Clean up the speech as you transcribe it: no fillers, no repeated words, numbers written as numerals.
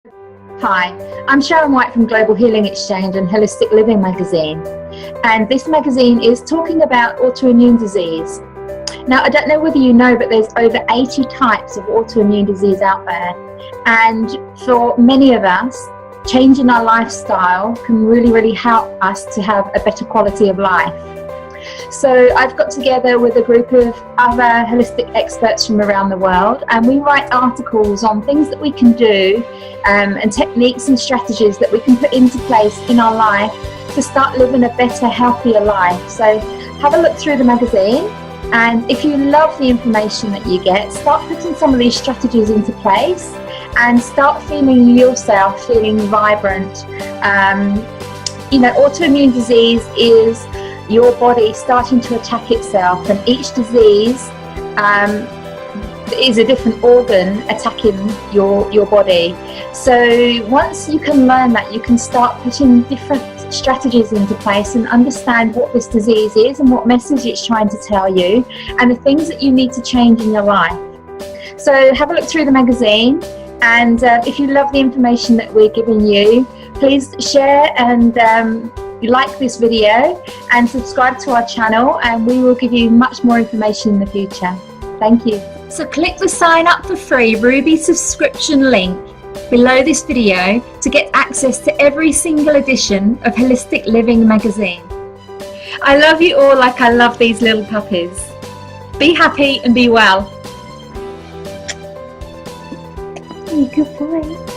Hi, I'm Sharon White from Global Healing Exchange and Holistic Living magazine, and this magazine is talking about autoimmune disease. Now, I don't know whether you know, but there's over 80 types of autoimmune disease out there, and for many of us, changing our lifestyle can really help us to have a better quality of life. So I've got together with a group of other holistic experts from around the world, and we write articles on things that we can do and techniques and strategies that we can put into place in our life to start living a better, healthier life. So have a look through the magazine, and if you love the information that you get, start putting some of these strategies into place and start feeling yourself feeling vibrant. Autoimmune disease is your body starting to attack itself, and each disease is a different organ attacking your body. So once you can learn that, you can start putting different strategies into place and understand what this disease is and what message it's trying to tell you and the things that you need to change in your life. So have a look through the magazine, and if you love the information that we're giving you, please share and like this video and subscribe to our channel, and we will give you much more information in the future. Thank you. So click the sign up for free Ruby subscription link below this video to get access to every single edition of Holistic Living magazine. I love you all like I love these little puppies. Be happy and be well. Good boy.